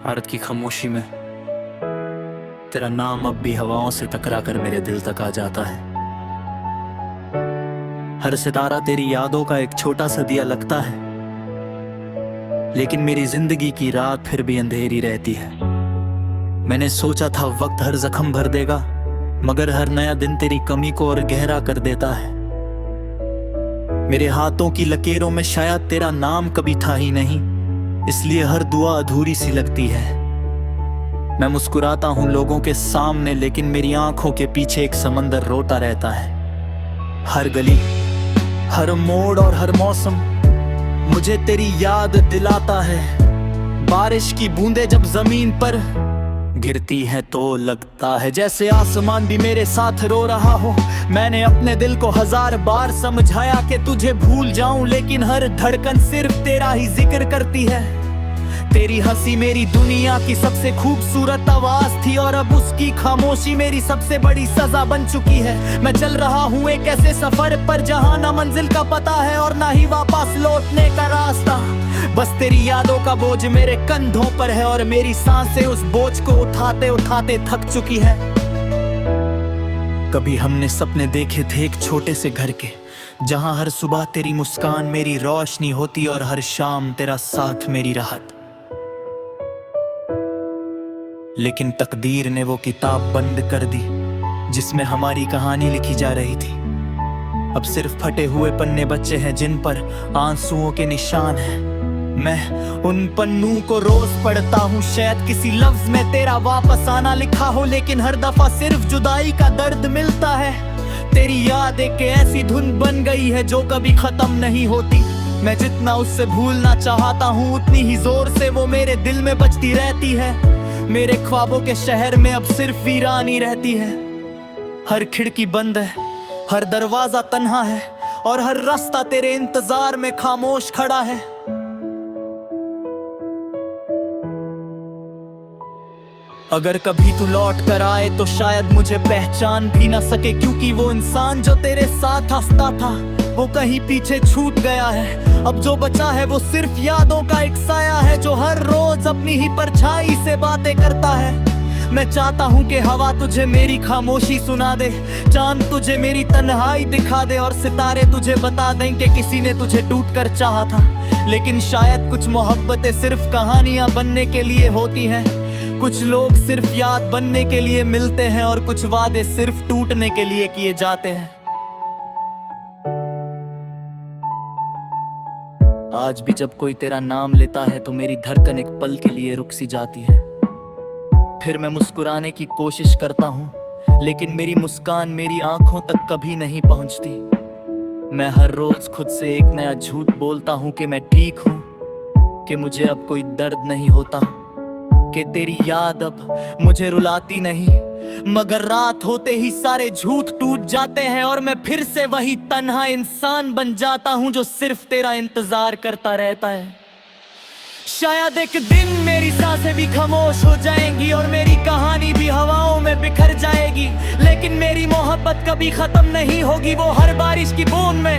भारत की खामोशी में तेरा नाम अब भी हवाओं से टकरा कर मेरे दिल तक आ जाता है। हर सितारा तेरी यादों का एक छोटा सा दिया लगता है, लेकिन मेरी जिंदगी की रात फिर भी अंधेरी रहती है। मैंने सोचा था वक्त हर जख्म भर देगा, मगर हर नया दिन तेरी कमी को और गहरा कर देता है। मेरे हाथों की लकीरों में शायद तेरा नाम कभी था ही नहीं, इसलिए हर दुआ अधूरी सी लगती है। मैं मुस्कुराता हूँ लोगों के सामने, लेकिन मेरी आंखों के पीछे एक समंदर रोता रहता है। हर गली, हर मोड़ और हर मौसम मुझे तेरी याद दिलाता है। बारिश की बूंदें जब जमीन पर गिरती है तो लगता है जैसे आसमान भी मेरे साथ रो रहा हो। मैंने अपने दिल को 1000 बार समझाया कि तुझे भूल जाऊं, लेकिन हर धड़कन सिर्फ तेरा ही जिक्र करती है। तेरी हंसी मेरी दुनिया की सबसे खूबसूरत आवाज थी, और अब उसकी खामोशी मेरी सबसे बड़ी सजा बन चुकी है। मैं चल रहा हूँ एक ऐसे सफर पर जहाँ ना मंजिल का पता है और ना ही वापस लौटने का रास्ता। बस तेरी यादों का बोझ मेरे कंधों पर है, और मेरी सांसें उस बोझ को उठाते उठाते थक चुकी है। कभी हमने सपने देखे थे एक छोटे से घर के, जहाँ हर सुबह तेरी मुस्कान मेरी रोशनी होती और हर शाम तेरा साथ मेरी राहत। लेकिन तकदीर ने वो किताब बंद कर दी जिसमें हमारी कहानी लिखी जा रही थी। अब सिर्फ फटे हुए पन्ने बचे हैं जिन पर आंसुओं के निशान हैं। मैं उन पन्नों को रोज पढ़ता हूँ, शायद किसी लफ्ज में तेरा वापस आना लिखा हो, लेकिन हर दफा सिर्फ जुदाई का दर्द मिलता है। तेरी याद एक ऐसी धुन बन गई है जो कभी खत्म नहीं होती। मैं जितना उससे भूलना चाहता हूँ, उतनी ही जोर से वो मेरे दिल में बजती रहती है। मेरे ख्वाबों के शहर में अब सिर्फ वीरानी रहती है। हर खिड़की बंद है, हर दरवाजा तन्हा है, और हर रास्ता तेरे इंतजार में खामोश खड़ा है। अगर कभी तू लौट कर आए तो शायद मुझे पहचान भी ना सके, क्योंकि वो इंसान जो तेरे साथ हंसता था वो कहीं पीछे छूट गया है। अब जो बचा है वो सिर्फ यादों का एक साया है, जो हर रोज अपनी ही परछाई से बातें करता है। मैं चाहता हूँ कि हवा तुझे मेरी खामोशी सुना दे, चांद तुझे मेरी तन्हाई दिखा दे, और सितारे तुझे बता दें कि किसी ने तुझे टूट कर चाहा था। लेकिन शायद कुछ मोहब्बतें सिर्फ कहानियां बनने के लिए होती हैं। कुछ लोग सिर्फ याद बनने के लिए मिलते हैं, और कुछ वादे सिर्फ टूटने के लिए किए जाते हैं। आज भी जब कोई तेरा नाम लेता है तो मेरी धड़कन एक पल के लिए रुक सी जाती है। फिर मैं मुस्कुराने की कोशिश करता हूँ, लेकिन मेरी मुस्कान मेरी आंखों तक कभी नहीं पहुँचती। मैं हर रोज खुद से एक नया झूठ बोलता हूँ कि मैं ठीक हूँ, कि मुझे अब कोई दर्द नहीं होता, कि तेरी याद अब मुझे रुलाती नहीं। मगर रात होते ही सारे झूठ टूट जाते हैं, और मैं फिर से वही तन्हा इंसान बन जाता हूँ जो सिर्फ तेरा इंतजार करता रहता है। शायद एक दिन मेरी सांसें भी खामोश हो जाएंगी और मेरी कहानी भी हवाओं में बिखर जाएगी, लेकिन मेरी मोहब्बत कभी खत्म नहीं होगी। वो हर बारिश की बूंद में,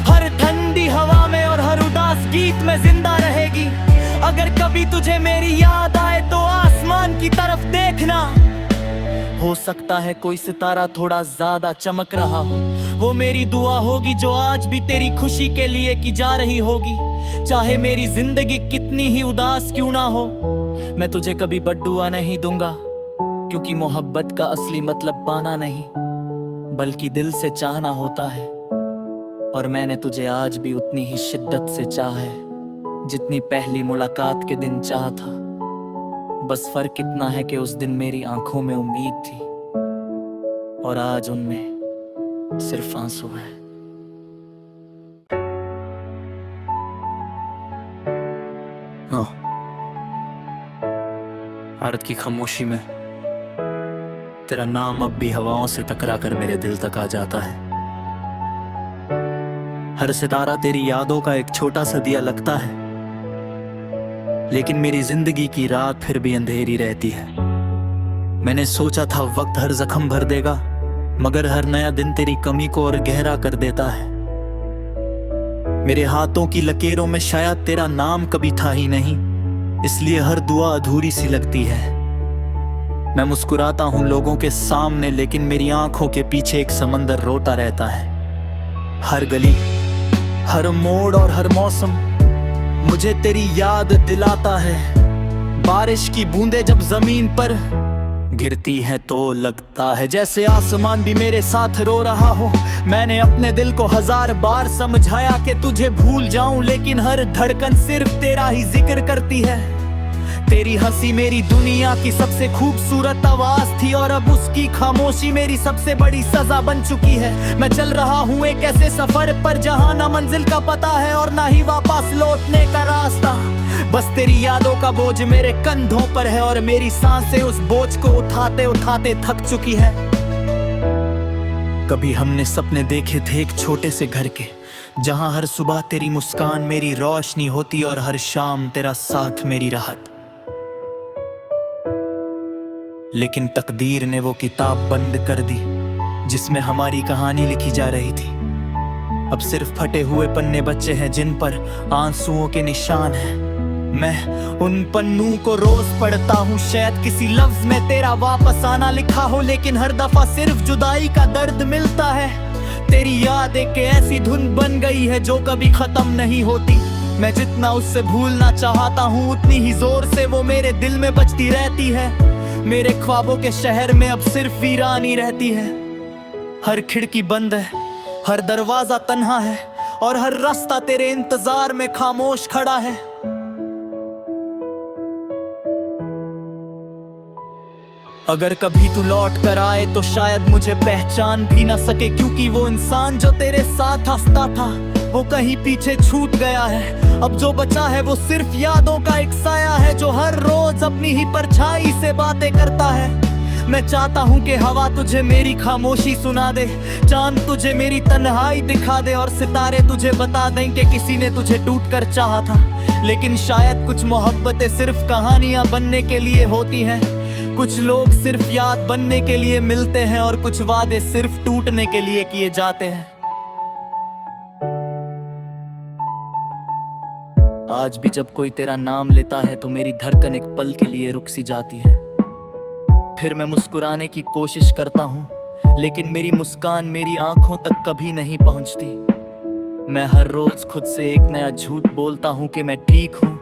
हर ठंडी हवा में, और हर उदास गीत में जिंदा रहेगी। अगर कभी तुझे मेरी याद आए तो आसमान की तरफ देखना। हो सकता है कोई सितारा थोड़ा ज्यादा चमक रहा हो, वो मेरी दुआ होगी जो आज भी तेरी खुशी के लिए की जा रही होगी। चाहे मेरी जिंदगी कितनी ही उदास क्यों ना हो, मैं तुझे कभी बद्दुआ नहीं दूंगा, क्योंकि मोहब्बत का असली मतलब पाना नहीं बल्कि दिल से चाहना होता है। और मैंने तुझे आज भी उतनी ही शिद्दत से चाहा है जितनी पहली मुलाकात के दिन चाहा था। बस फर्क इतना है कि उस दिन मेरी आंखों में उम्मीद थी और आज उनमें सिर्फ आंसू है। भारत की खामोशी में तेरा नाम अब भी हवाओं से टकरा कर मेरे दिल तक आ जाता है। हर सितारा तेरी यादों का एक छोटा सा दिया लगता है, लेकिन मेरी जिंदगी की रात फिर भी अंधेरी रहती है। मैंने सोचा था वक्त हर जख्म भर देगा, मगर हर नया दिन तेरी कमी को और गहरा कर देता है। मेरे हाथों की लकीरों में शायद तेरा नाम कभी था ही नहीं, इसलिए हर दुआ अधूरी सी लगती है। मैं मुस्कुराता हूँ लोगों के सामने, लेकिन मेरी आंखों के पीछे एक समंदर रोता रहता है। हर गली, हर मोड़ और हर मौसम मुझे तेरी याद दिलाता है। बारिश की बूंदें जब जमीन पर गिरती है तो लगता है जैसे आसमान भी मेरे साथ रो रहा हो। मैंने अपने दिल को 1000 बार समझाया कि तुझे भूल जाऊं, लेकिन हर धड़कन सिर्फ तेरा ही जिक्र करती है। तेरी हंसी मेरी दुनिया की सबसे खूबसूरत आवाज थी, और अब उसकी खामोशी मेरी सबसे बड़ी सजा बन चुकी है। मैं चल रहा हूँ एक ऐसे सफर पर जहाँ ना मंजिल का पता है और ना ही वापस लौटने का रास्ता। बस तेरी यादों का बोझ मेरे कंधों पर है, और मेरी सांसें उस बोझ को उठाते उठाते थक चुकी है। कभी हमने सपने देखे थे एक छोटे से घर के, जहाँ हर सुबह तेरी मुस्कान मेरी रोशनी होती और हर शाम तेरा साथ मेरी राहत। लेकिन तकदीर ने वो किताब बंद कर दी जिसमें हमारी कहानी लिखी जा रही थी। अब सिर्फ फटे हुए पन्ने बचे हैं जिन पर आंसुओं के निशान हैं। मैं उन पन्नों को रोज पढ़ता हूँ, शायद किसी लफ्ज में तेरा वापस आना लिखा हो, लेकिन हर दफा सिर्फ जुदाई का दर्द मिलता है। तेरी याद एक ऐसी धुन बन गई है जो कभी खत्म नहीं होती। मैं जितना उससे भूलना चाहता हूँ, उतनी ही जोर से वो मेरे दिल में बजती रहती है। मेरे ख्वाबों के शहर में अब सिर्फ वीरानी रहती है। हर खिड़की बंद है, हर दरवाजा तन्हा है, और हर रास्ता तेरे इंतजार में खामोश खड़ा है। अगर कभी तू लौट कर आए तो शायद मुझे पहचान भी ना सके, क्योंकि वो इंसान जो तेरे साथ हंसता था वो कहीं पीछे छूट गया है। अब जो बचा है वो सिर्फ यादों का एक साया है, जो हर रोज अपनी ही परछाई से बातें करता है। मैं चाहता हूँ कि हवा तुझे मेरी खामोशी सुना दे, चांद तुझे मेरी तन्हाई दिखा दे, और सितारे तुझे बता दें कि किसी ने तुझे टूट कर चाहा था। लेकिन शायद कुछ मोहब्बतें सिर्फ कहानियां बनने के लिए होती हैं, कुछ लोग सिर्फ याद बनने के लिए मिलते हैं, और कुछ वादे सिर्फ टूटने के लिए किए जाते हैं। आज भी जब कोई तेरा नाम लेता है तो मेरी धड़कन एक पल के लिए रुक सी जाती है। फिर मैं मुस्कुराने की कोशिश करता हूँ, लेकिन मेरी मुस्कान मेरी आंखों तक कभी नहीं पहुँचती। मैं हर रोज खुद से एक नया झूठ बोलता हूँ कि मैं ठीक हूँ,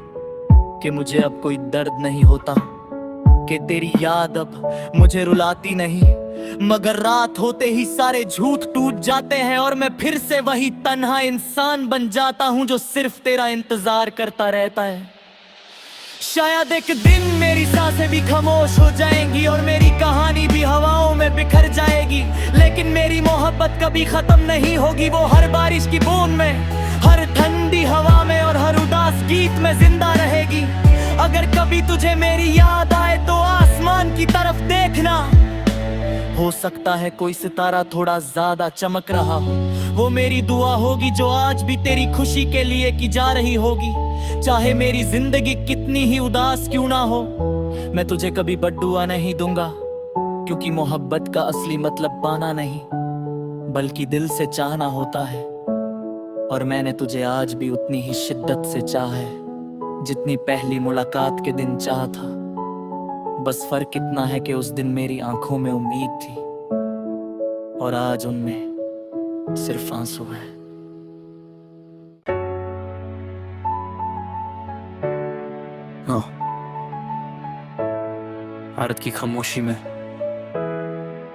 कि मुझे अब कोई दर्द नहीं होता, कि तेरी याद अब मुझे रुलाती नहीं। मगर रात होते ही सारे झूठ टूट जाते हैं, और मैं फिर से वही तन्हा इंसान बन जाता हूँ जो सिर्फ तेरा इंतजार करता रहता है। शायद एक दिन मेरी सांसें भी खामोश हो जाएंगी और मेरी कहानी भी हवाओं में बिखर जाएगी, लेकिन मेरी मोहब्बत कभी खत्म नहीं होगी। वो हर बारिश की बूंद में, हर ठंडी हवा में और हर उदास गीत में जिंदा रहेगी। अगर कभी तुझे मेरी याद आए तो आसमान की तरफ देखना, हो सकता है कोई सितारा थोड़ा ज्यादा चमक रहा हो। वो मेरी दुआ होगी जो आज भी तेरी खुशी के लिए की जा रही होगी, चाहे मेरी जिंदगी कितनी ही उदास क्यों ना हो। मैं तुझे कभी बद्दुआ नहीं दूंगा, क्योंकि मोहब्बत का असली मतलब पाना नहीं बल्कि दिल से चाहना होता है। और मैंने तुझे आज भी उतनी ही शिद्दत से चाहा है जितनी पहली मुलाकात के दिन चाहा था। बस फर्क इतना है कि उस दिन मेरी आंखों में उम्मीद थी और आज उनमें सिर्फ आंसू है। भारत की खामोशी में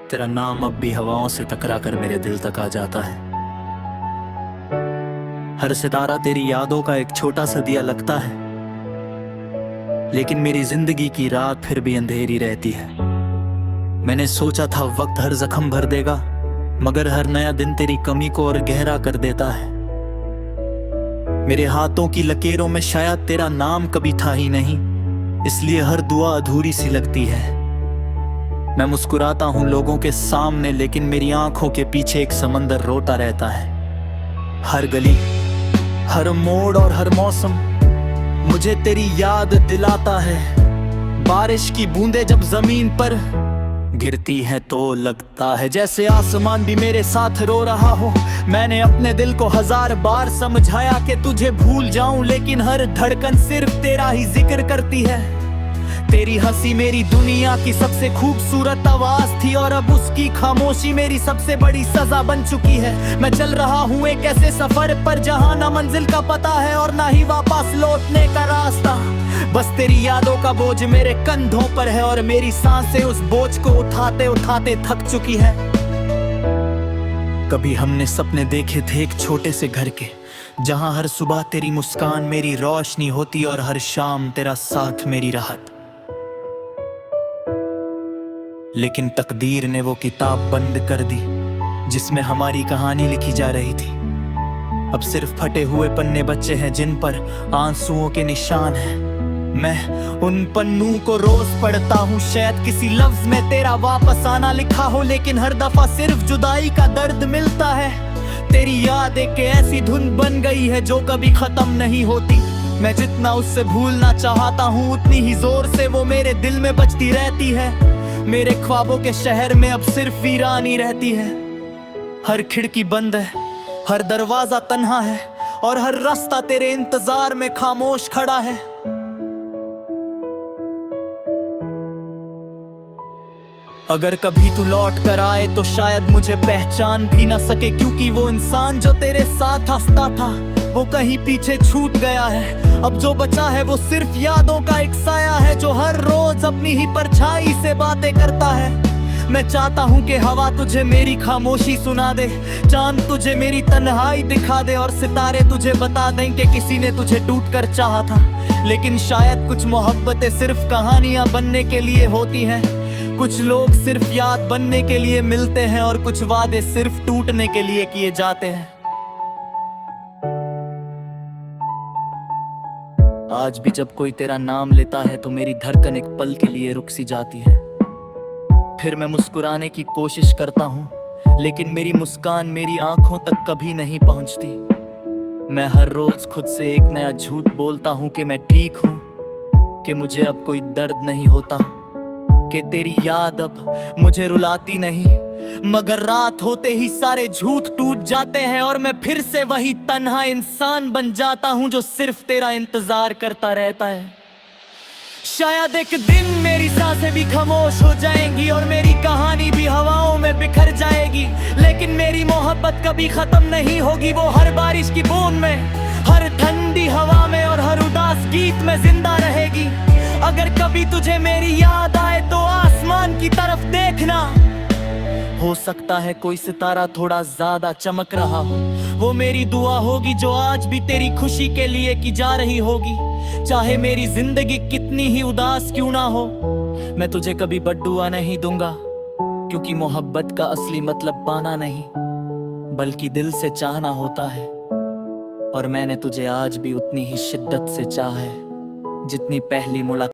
तेरा नाम अब भी हवाओं से टकरा कर मेरे दिल तक आ जाता है। हर सितारा तेरी यादों का एक छोटा सा दिया लगता है, लेकिन मेरी जिंदगी की रात फिर भी अंधेरी रहती है। मैंने सोचा था वक्त हर जख्म भर देगा, मगर हर नया दिन तेरी कमी को और गहरा कर देता है। मेरे हाथों की लकीरों में शायद तेरा नाम कभी था ही नहीं, इसलिए हर दुआ अधूरी सी लगती है। मैं मुस्कुराता हूँ लोगों के सामने, लेकिन मेरी आंखों के पीछे एक समंदर रोता रहता है। हर गली, हर मोड़ और हर मौसम मुझे तेरी याद दिलाता है। बारिश की बूंदें जब जमीन पर गिरती है तो लगता है जैसे आसमान भी मेरे साथ रो रहा हो। मैंने अपने दिल को 1000 बार समझाया कि तुझे भूल जाऊं, लेकिन हर धड़कन सिर्फ तेरा ही जिक्र करती है। तेरी हंसी मेरी दुनिया की सबसे खूबसूरत आवाज थी, और अब उसकी खामोशी मेरी सबसे बड़ी सजा बन चुकी है। मैं चल रहा हूँ एक ऐसे सफर पर जहाँ ना मंजिल का पता है और ना ही वापस लौटने का रास्ता। बस तेरी यादों का बोझ मेरे कंधों पर है, और मेरी सांसें उस बोझ को उठाते उठाते थक चुकी है। कभी हमने सपने देखे थे एक छोटे से घर के, जहाँ हर सुबह तेरी मुस्कान मेरी रोशनी होती और हर शाम तेरा साथ मेरी राहत। लेकिन तकदीर ने वो किताब बंद कर दी जिसमें हमारी कहानी लिखी जा रही थी। अब सिर्फ फटे हुए पन्ने बचे हैं जिन पर आंसुओं के निशान हैं। मैं उन पन्नों को रोज पढ़ता हूँ, शायद किसी लफ्ज में तेरा वापस आना लिखा हो, लेकिन हर दफा सिर्फ जुदाई का दर्द मिलता है। तेरी याद एक ऐसी धुन बन गई है जो कभी खत्म नहीं होती। मैं जितना उससे भूलना चाहता हूँ उतनी ही जोर से वो मेरे दिल में बजती रहती है। मेरे ख्वाबों के शहर में अब सिर्फ वीरानी रहती है। हर खिड़की बंद है, हर दरवाजा तन्हा है, और हर रास्ता तेरे इंतजार में खामोश खड़ा है। अगर कभी तू लौट कर आए तो शायद मुझे पहचान भी ना सके, क्योंकि वो इंसान जो तेरे साथ हंसता था वो कहीं पीछे छूट गया है। अब जो बचा है वो सिर्फ यादों का एक साया है जो हर रोज अपनी ही परछाई से बातें करता है। मैं चाहता हूँ कि हवा तुझे मेरी खामोशी सुना दे, चांद तुझे मेरी तन्हाई दिखा दे, और सितारे तुझे बता दें कि किसी ने तुझे टूट कर चाहा था। लेकिन शायद कुछ मोहब्बतें सिर्फ कहानियां बनने के लिए होती हैं, कुछ लोग सिर्फ याद बनने के लिए मिलते हैं, और कुछ वादे सिर्फ टूटने के लिए किए जाते हैं। आज भी जब कोई तेरा नाम लेता है तो मेरी धड़कन एक पल के लिए रुक सी जाती है। फिर मैं मुस्कुराने की कोशिश करता हूँ, लेकिन मेरी मुस्कान मेरी आंखों तक कभी नहीं पहुंचती। मैं हर रोज खुद से एक नया झूठ बोलता हूँ कि मैं ठीक हूँ, कि मुझे अब कोई दर्द नहीं होता, कि तेरी याद अब मुझे रुलाती नहीं। मगर रात होते ही सारे झूठ टूट जाते हैं, और मैं फिर से वही तन्हा इंसान बन जाता हूँ जो सिर्फ तेरा इंतजार करता रहता है। शायद एक दिन मेरी सांसें भी खामोश हो जाएंगी और मेरी कहानी भी हवाओं में बिखर जाएगी, लेकिन मेरी मोहब्बत कभी खत्म नहीं होगी। वो हर बारिश की बूंद में, हर ठंडी हवा में, और हर उदास गीत में जिंदा रहेगी। अगर कभी तुझे मेरी याद आए तो आसमान की तरफ देखना, हो सकता है कोई सितारा थोड़ा ज्यादा चमक रहा हो। वो मेरी दुआ होगी जो आज भी तेरी खुशी के लिए की जा रही होगी, चाहे मेरी जिंदगी कितनी ही उदास क्यों ना हो। मैं तुझे कभी बद्दुआ नहीं दूंगा, क्योंकि मोहब्बत का असली मतलब पाना नहीं बल्कि दिल से चाहना होता है। और मैंने तुझे आज भी उतनी ही शिद्दत से चाहा है जितनी पहली मुलाकात